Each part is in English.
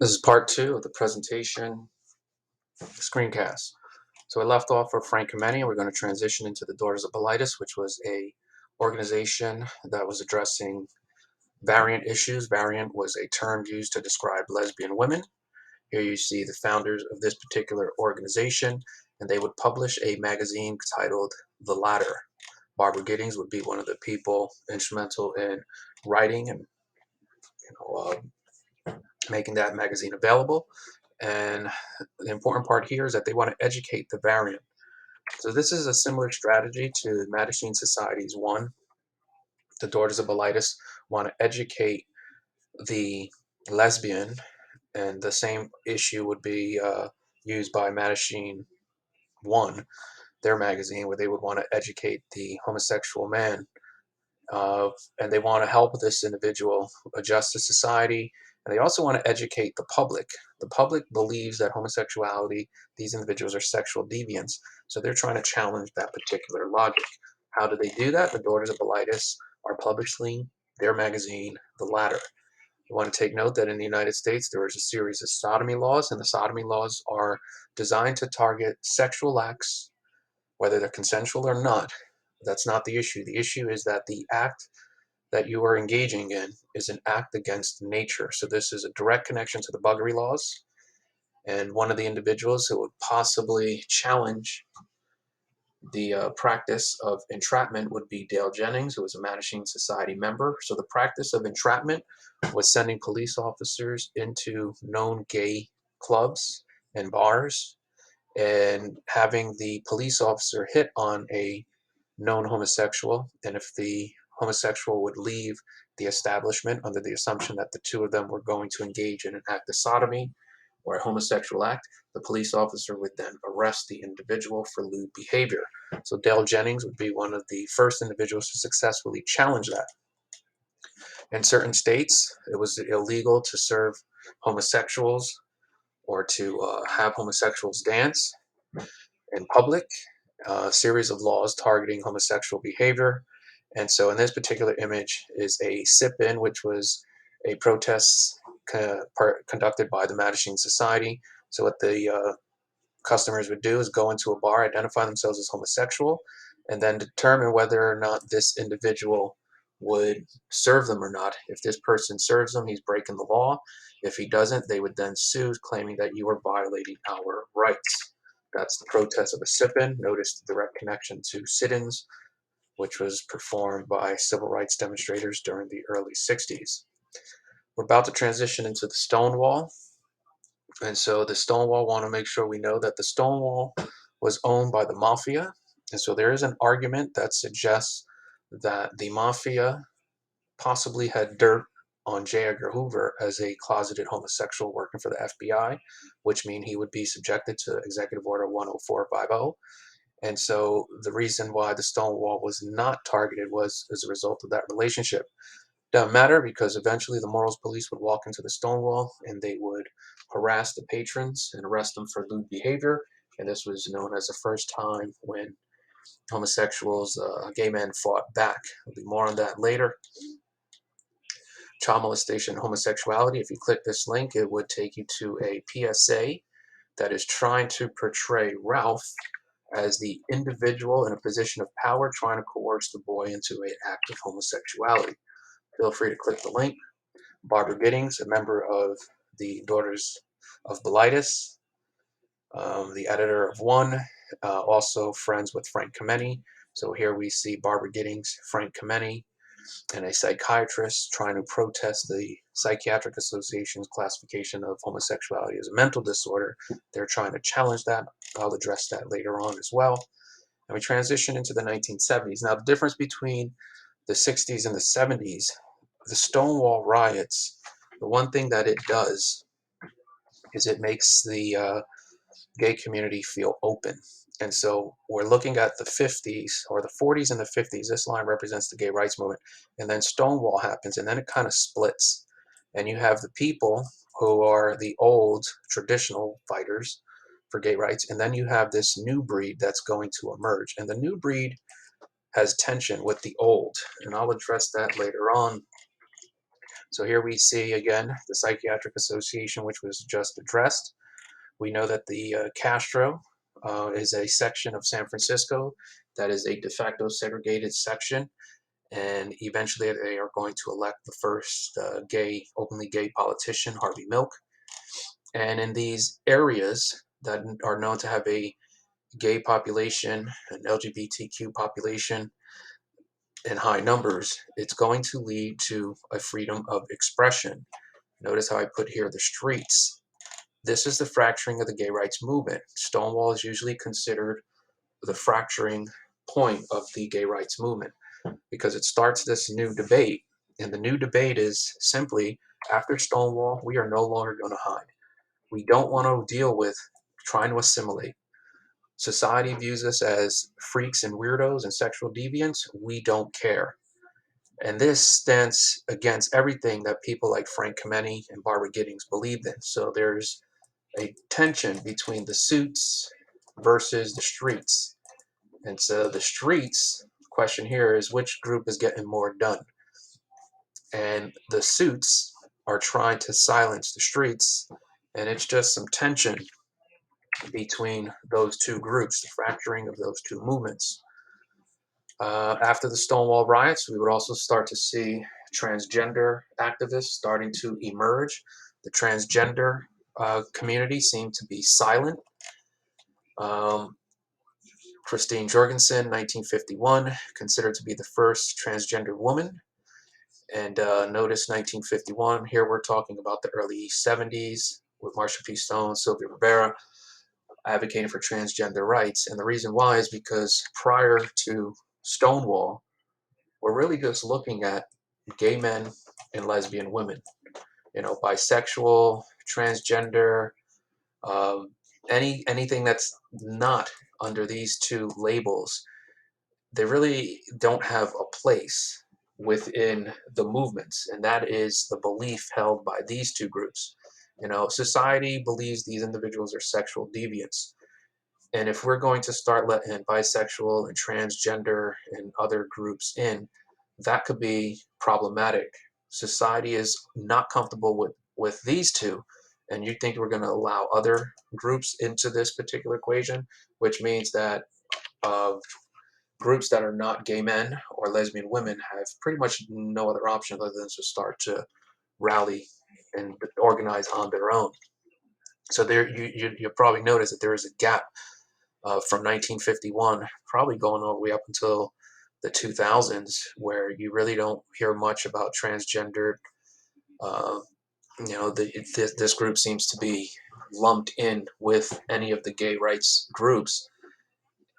This is part two of the presentation screencast. So I left off with Frank Kameni, and we're going to transition into the Daughters of Bilitis, which was a organization that was addressing variant issues. Variant was a term used to describe lesbian women. Here you see the founders of this particular organization, and they would publish a magazine titled The Ladder. Barbara Giddings would be one of the people instrumental in writing and making that magazine available. And the important part here is that they want to educate the variant. So this is a similar strategy to Mattachine Society's one. The Daughters of Bilitis want to educate the lesbian, and the same issue would be used by Mattachine one, their magazine, where they would want to educate the homosexual man, and they want to help this individual adjust to society, and they also want to educate the public. The public believes that homosexuality, these individuals are sexual deviants, so they're trying to challenge that particular logic. How do they do that? The Daughters of Bilitis are publishing their magazine, The Ladder. You want to take note that in the United States there is a series of sodomy laws, and the sodomy laws are designed to target sexual acts, whether they're consensual or not. That's not the issue. The issue is that the act that you are engaging in is an act against nature. So this is a direct connection to the buggery laws. And one of the individuals who would possibly challenge the practice of entrapment would be Dale Jennings, who was a Mattachine Society member. So the practice of entrapment was sending police officers into known gay clubs and bars and having the police officer hit on a known homosexual, and if the homosexual would leave the establishment under the assumption that the two of them were going to engage in an act of sodomy or a homosexual act, the police officer would then arrest the individual for lewd behavior. So Dale Jennings would be one of the first individuals to successfully challenge that. In certain states, it was illegal to serve homosexuals or to have homosexuals dance in public. A series of laws targeting homosexual behavior. And so in this particular image is a sip-in, which was a protest conducted by the Mattachine Society. So what the customers would do is go into a bar, identify themselves as homosexual, and then determine whether or not this individual would serve them or not. If this person serves them, he's breaking the law. If he doesn't, they would then sue, claiming that you are violating our rights. That's the protest of a sip-in. Notice the direct connection to sit-ins, which was performed by civil rights demonstrators during the early 60s. We're about to transition into the Stonewall. And so the Stonewall, want to make sure we know that the Stonewall was owned by the mafia. And so there is an argument that suggests that the mafia possibly had dirt on J. Edgar Hoover as a closeted homosexual working for the FBI, which means he would be subjected to Executive Order 10450. And so the reason why the Stonewall was not targeted was as a result of that relationship. Doesn't matter, because eventually the morals police would walk into the Stonewall and they would harass the patrons and arrest them for lewd behavior. And this was known as the first time when homosexuals, gay men, fought back. There'll be more on that later. Child molestation and homosexuality. If you click this link, it would take you to a PSA that is trying to portray Ralph as the individual in a position of power trying to coerce the boy into an act of homosexuality. Feel free to click the link. Barbara Giddings, a member of the Daughters of Bilitis, the editor of One, also friends with Frank Kameni. So here we see Barbara Giddings, Frank Kameni, and a psychiatrist trying to protest the Psychiatric Association's classification of homosexuality as a mental disorder. They're trying to challenge that. I'll address that later on as well. And we transition into the 1970s. Now, the difference between the 60s and the 70s, the Stonewall riots, the one thing that it does is it makes the gay community feel open. And so we're looking at the 50s or the 40s and the 50s. This line represents the gay rights movement. And then Stonewall happens, and then it kind of splits. And you have the people who are the old traditional fighters for gay rights. And then you have this new breed that's going to emerge. And the new breed has tension with the old. And I'll address that later on. So here we see again the Psychiatric Association, which was just addressed. We know that the Castro is a section of San Francisco that is a de facto segregated section, and eventually they are going to elect the first openly gay politician, Harvey Milk. And in these areas that are known to have a gay population, an LGBTQ population in high numbers, it's going to lead to a freedom of expression. Notice how I put here the streets. This is the fracturing of the gay rights movement. Stonewall is usually considered the fracturing point of the gay rights movement because it starts this new debate. And the new debate is simply, after Stonewall, we are no longer going to hide. We don't want to deal with trying to assimilate. Society views us as freaks and weirdos and sexual deviants. We don't care. And this stands against everything that people like Frank Kameny and Barbara Giddings believed in. So there's a tension between the suits versus the streets. And so the streets, question here is which group is getting more done? And the suits are trying to silence the streets, and it's just some tension between those two groups, the fracturing of those two movements. After the Stonewall riots, we would also start to see transgender activists starting to emerge. The transgender community seemed to be silent. Um, Christine Jorgensen, 1951, considered to be the first transgender woman. And notice 1951, here we're talking about the early 70s with Marsha P. Stone, Sylvia Rivera, advocating for transgender rights. And the reason why is because prior to Stonewall, we're really just looking at gay men and lesbian women. You know, bisexual, transgender, um, anything that's not under these two labels, they really don't have a place within the movements, and that is the belief held by these two groups. You know, society believes these individuals are sexual deviants. And if we're going to start letting bisexual and transgender and other groups in, that could be problematic. Society is not comfortable with these two, and you think we're going to allow other groups into this particular equation, which means that uh, groups that are not gay men or lesbian women have pretty much no other option other than to start to rally and organize on their own. So there, you probably notice that there is a gap from 1951, probably going all the way up until the 2000s, where you really don't hear much about transgender. Uh, you know, this group seems to be lumped in with any of the gay rights groups,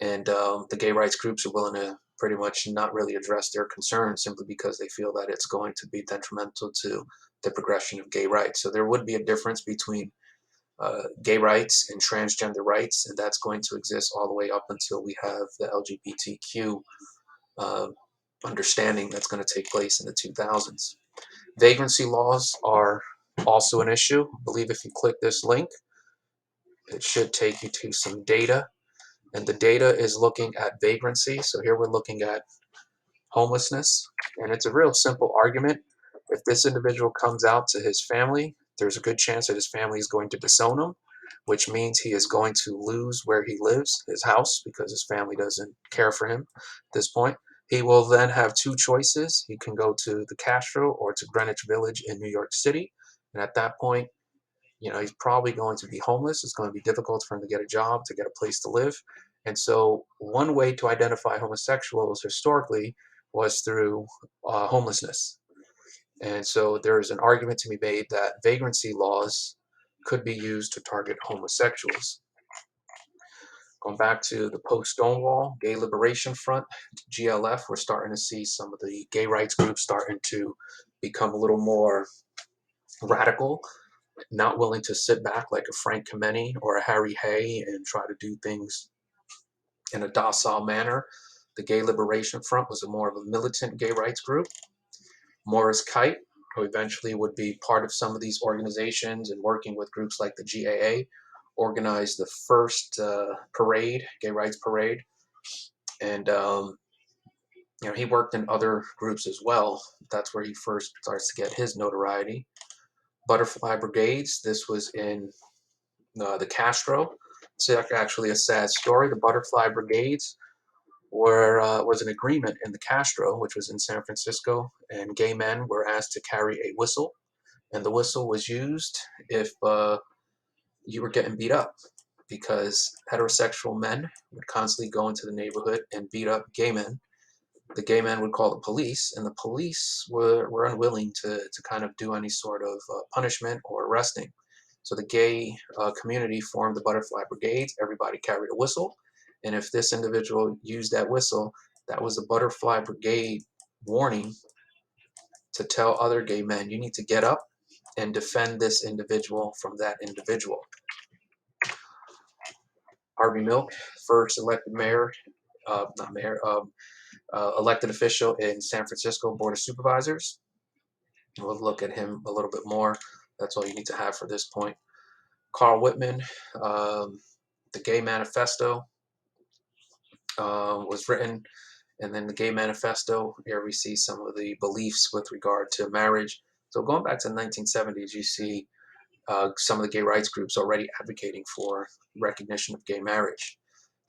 and the gay rights groups are willing to pretty much not really address their concerns simply because they feel that it's going to be detrimental to the progression of gay rights. So there would be a difference between gay rights and transgender rights, and that's going to exist all the way up until we have the LGBTQ uh, understanding that's going to take place in the 2000s. Vagrancy laws are also an issue. I believe if you click this link, it should take you to some data, and the data is looking at vagrancy. So here we're looking at homelessness, and it's a real simple argument. If this individual comes out to his family, there's a good chance that his family is going to disown him, which means he is going to lose where he lives, his house, because his family doesn't care for him at this point. He will then have two choices. He can go to the Castro or to Greenwich Village in New York City. And at that point, you know, he's probably going to be homeless. It's going to be difficult for him to get a job, to get a place to live. And so one way to identify homosexuals historically was through homelessness. And so there is an argument to be made that vagrancy laws could be used to target homosexuals. Going back to the post-Stonewall Gay Liberation Front, GLF, we're starting to see some of the gay rights groups starting to become a little more radical, not willing to sit back like a Frank Kameny or a Harry Hay and try to do things in a docile manner. The Gay Liberation Front was a more of a militant gay rights group. Morris Kite, who eventually would be part of some of these organizations and working with groups like the GAA, organized the first parade, gay rights parade. And He worked in other groups as well. That's where he first starts to get his notoriety. Butterfly Brigades. This was in the Castro. It's actually a sad story. The Butterfly Brigades was an agreement in the Castro, which was in San Francisco, and gay men were asked to carry a whistle, and the whistle was used if you were getting beat up, because heterosexual men would constantly go into the neighborhood and beat up gay men. The gay men would call the police, and the police were unwilling to kind of do any sort of punishment or arresting. So the gay community formed the Butterfly Brigades. Everybody carried a whistle, and if this individual used that whistle, that was the Butterfly Brigade warning to tell other gay men, you need to get up and defend this individual from that individual. Harvey Milk, first elected mayor, not mayor, elected official in San Francisco Board of Supervisors. We'll look at him a little bit more. That's all you need to have for this point. Carl Whitman, the Gay Manifesto was written, and then the Gay Manifesto, here we see some of the beliefs with regard to marriage. So going back to the 1970s, you see some of the gay rights groups already advocating for recognition of gay marriage.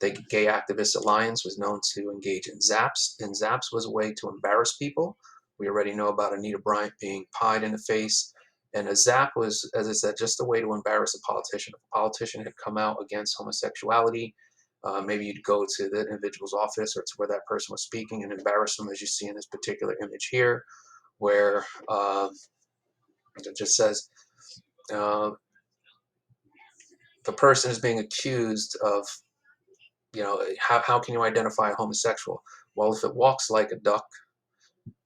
The Gay Activist Alliance was known to engage in zaps, and zaps was a way to embarrass people. We already know about Anita Bryant being pied in the face, and a zap was, as I said, just a way to embarrass a politician. If a politician had come out against homosexuality, maybe you'd go to the individual's office or to where that person was speaking and embarrass them, as you see in this particular image here, where it just says, uh, the person is being accused of, how can you identify a homosexual? Well, if it walks like a duck,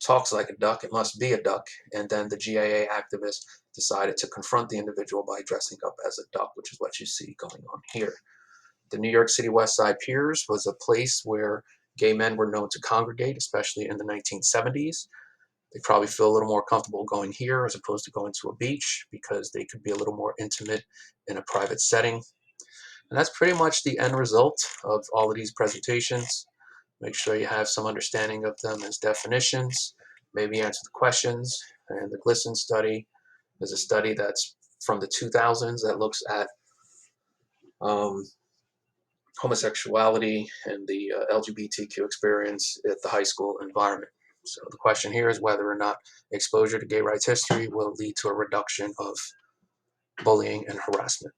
talks like a duck, it must be a duck. And then the GAA activists decided to confront the individual by dressing up as a duck, which is what you see going on here. The New York City West Side Piers was a place where gay men were known to congregate, especially in the 1970s. They probably feel a little more comfortable going here as opposed to going to a beach, because they could be a little more intimate in a private setting. And that's pretty much the end result of all of these presentations. Make sure you have some understanding of them as definitions, maybe answer the questions. And the GLSEN study is a study that's from the 2000s that looks at um, homosexuality and the LGBTQ experience at the high school environment. So the question here is whether or not exposure to gay rights history will lead to a reduction of bullying and harassment.